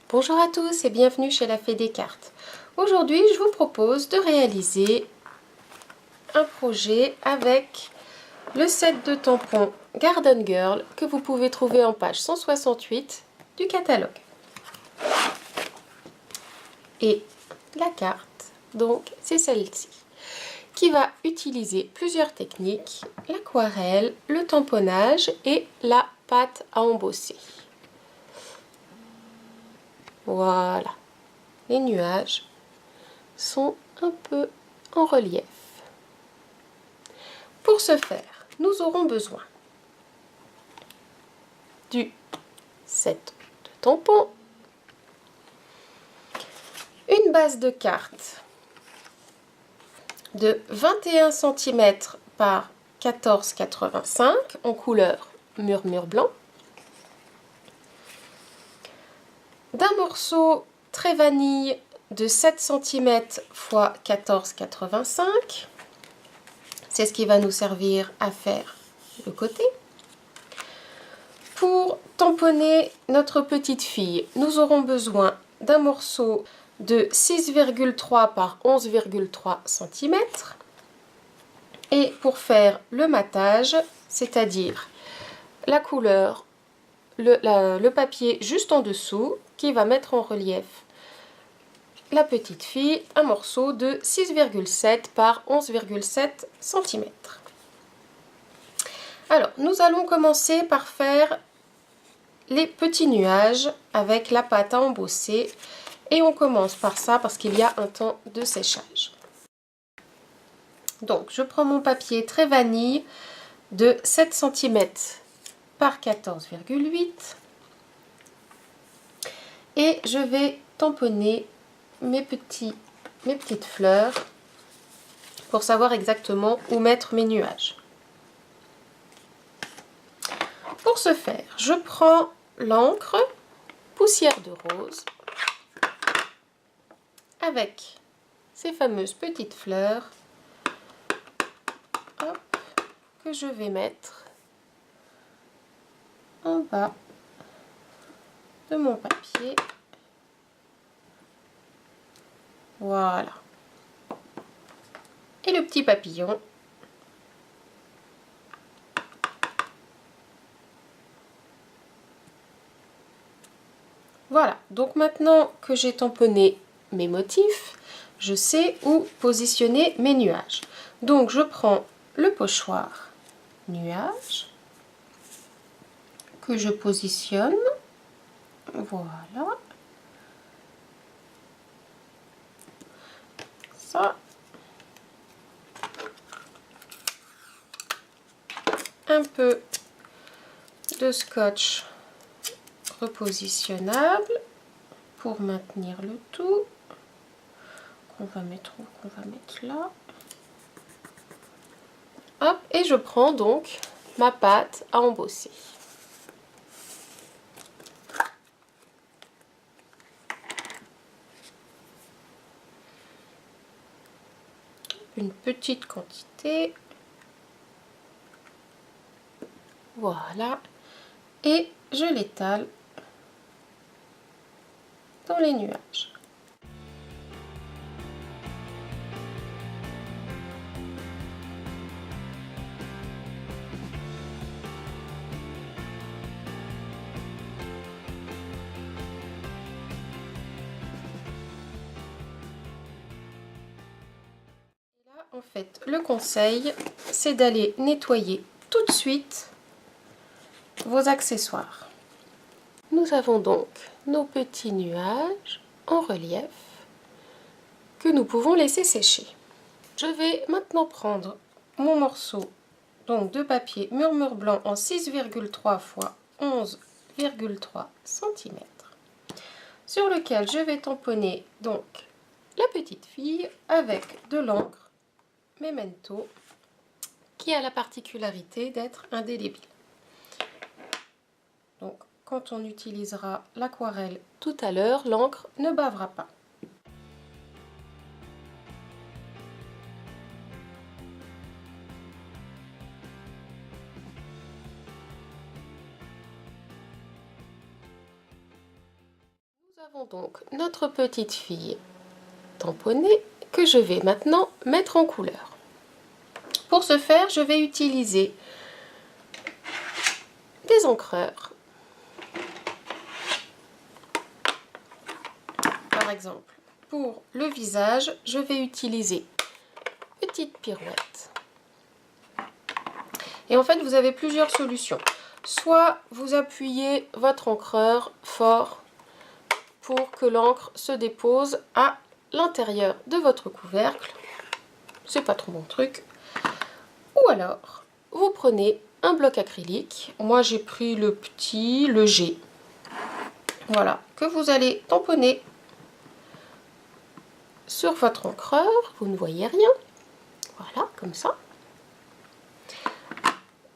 Bonjour à tous et bienvenue chez la Fée des Cartes. Aujourd'hui, je vous propose de réaliser un projet avec le set de tampons Garden Girl que vous pouvez trouver en page 168 du catalogue. Et la carte, donc, c'est celle-ci, qui va utiliser plusieurs techniques, l'aquarelle, le tamponnage et la pâte à embosser. Voilà, les nuages sont un peu en relief. Pour ce faire, nous aurons besoin du set de tampons, une base de cartes de 21 cm par 14,85 en couleur murmure blanc, d'un morceau très vanille de 7 cm x 14,85. C'est ce qui va nous servir à faire le côté. Pour tamponner notre petite fille, nous aurons besoin d'un morceau de 6,3 par 11,3 cm. Et pour faire le matage, c'est-à-dire la couleur, le papier juste en dessous, qui va mettre en relief la petite fille, un morceau de 6,7 par 11,7 cm. Alors, nous allons commencer par faire les petits nuages avec la pâte à embosser. Et on commence par ça parce qu'il y a un temps de séchage. Donc, je prends mon papier très vanille de 7 cm par 14,8 et je vais tamponner mes petites fleurs pour savoir exactement où mettre mes nuages. Pour ce faire, je prends l'encre poussière de rose avec ces fameuses petites fleurs, hop, que je vais mettre en bas de mon papier. Voilà. Et le petit papillon. Voilà, donc maintenant que j'ai tamponné mes motifs, je sais où positionner mes nuages. Donc je prends le pochoir nuage que je positionne. Voilà. Ça. Un peu de scotch repositionnable pour maintenir le tout. Qu'on va mettre où? Qu'on va mettre là. Hop, et je prends donc ma pâte à embosser. Une petite quantité. Voilà. Et je l'étale dans les nuages. En fait, le conseil, c'est d'aller nettoyer tout de suite vos accessoires. Nous avons donc nos petits nuages en relief que nous pouvons laisser sécher. Je vais maintenant prendre mon morceau donc de papier murmure blanc en 6,3 x 11,3 cm sur lequel je vais tamponner donc la petite fille avec de l'encre Memento qui a la particularité d'être indélébile. Donc quand on utilisera l'aquarelle tout à l'heure, l'encre ne bavera pas. Nous avons donc notre petite fille tamponnée que je vais maintenant mettre en couleur. Pour ce faire, je vais utiliser des encreurs. Par exemple, pour le visage, je vais utiliser petite pirouette. Et en fait, vous avez plusieurs solutions. Soit vous appuyez votre encreur fort pour que l'encre se dépose à l'intérieur de votre couvercle. C'est pas trop mon truc. Ou alors, vous prenez un bloc acrylique. Moi, j'ai pris le petit, le G. Voilà, que vous allez tamponner sur votre encreur. Vous ne voyez rien. Voilà, comme ça.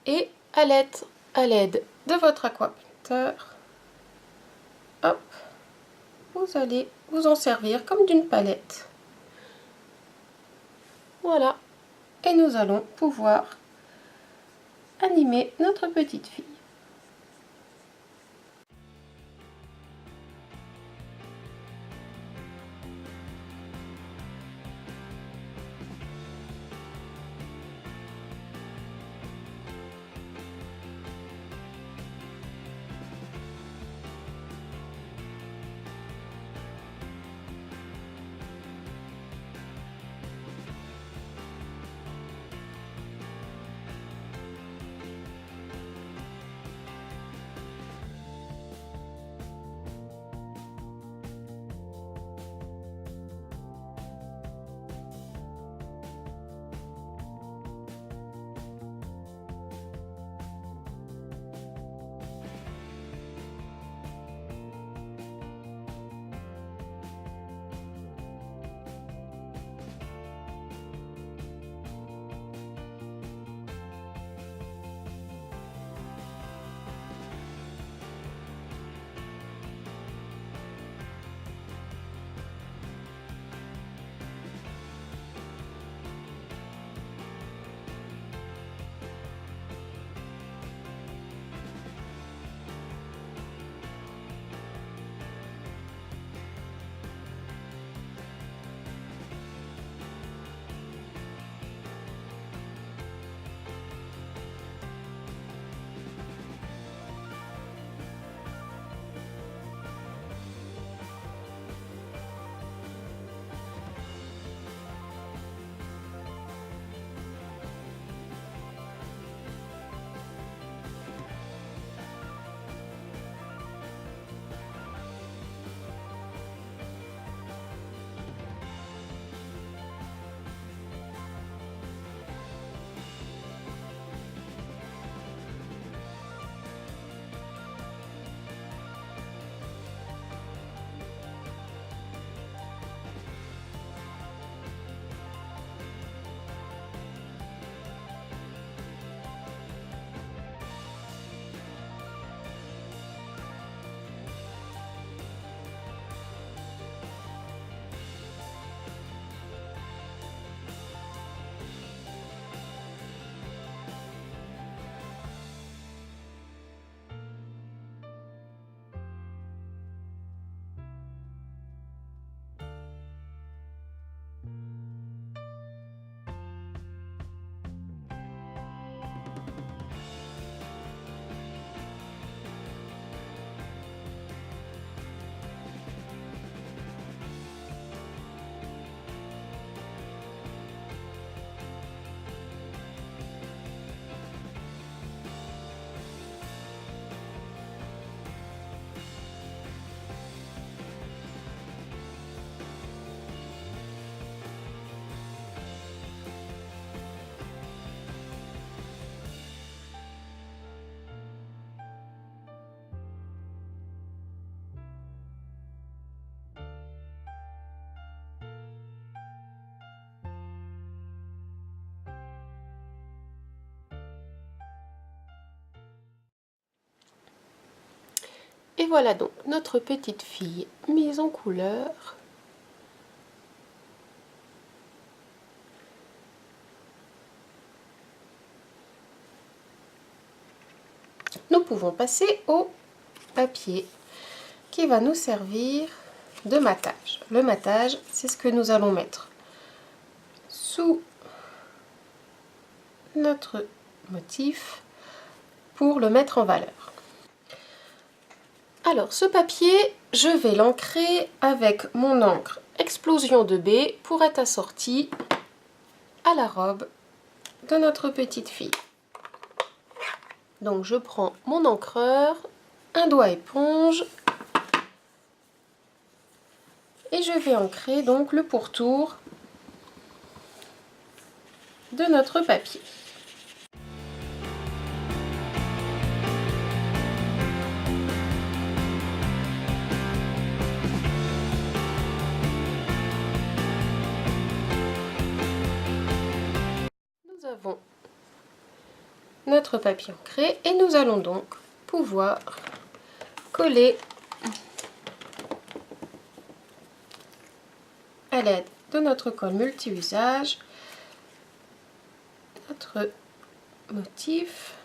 Et à l'aide de votre aquapunteur, hop, vous allez vous en servir comme d'une palette. Voilà. Et nous allons pouvoir animer notre petite fille. Et voilà donc notre petite fille mise en couleur. Nous pouvons passer au papier qui va nous servir de matage. Le matage, c'est ce que nous allons mettre sous notre motif pour le mettre en valeur. Alors ce papier, je vais l'ancrer avec mon encre Explosion de B pour être assorti à la robe de notre petite fille. Donc je prends mon encreur, un doigt éponge et je vais ancrer donc le pourtour de notre papier. Nous avons notre papier ancré et nous allons donc pouvoir coller à l'aide de notre colle multi-usage notre motif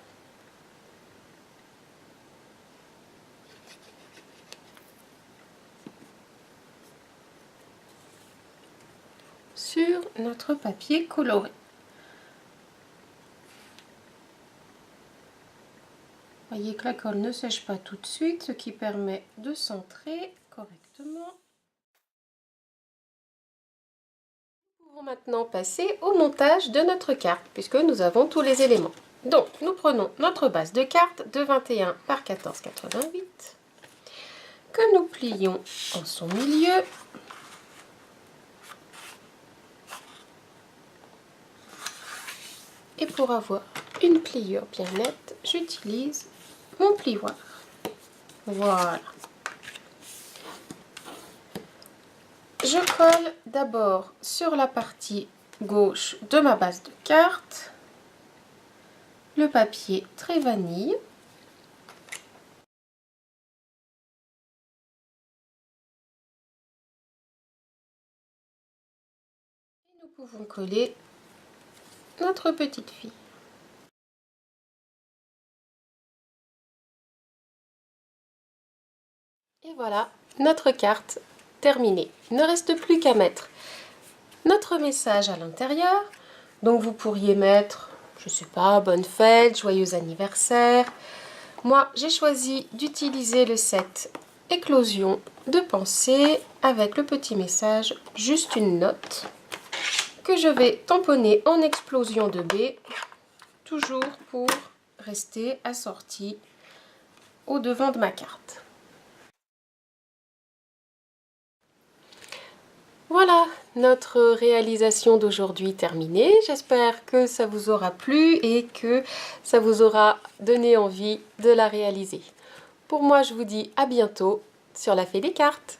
sur notre papier coloré. Voyez que la colle ne sèche pas tout de suite, ce qui permet de centrer correctement. Nous pouvons maintenant passer au montage de notre carte, puisque nous avons tous les éléments. Donc, nous prenons notre base de carte de 21 par 14,88 que nous plions en son milieu. Et pour avoir une pliure bien nette, j'utilise mon plioir. Voilà. Je colle d'abord sur la partie gauche de ma base de carte le papier très vanille. Et nous pouvons coller notre petite fille. Et voilà, notre carte terminée. Il ne reste plus qu'à mettre notre message à l'intérieur. Donc vous pourriez mettre, je sais pas, bonne fête, joyeux anniversaire. Moi, j'ai choisi d'utiliser le set Éclosion de pensée avec le petit message, juste une note, que je vais tamponner en explosion de B, toujours pour rester assorti au devant de ma carte. Voilà, notre réalisation d'aujourd'hui terminée. J'espère que ça vous aura plu et que ça vous aura donné envie de la réaliser. Pour moi, je vous dis à bientôt sur la Fée des cartes.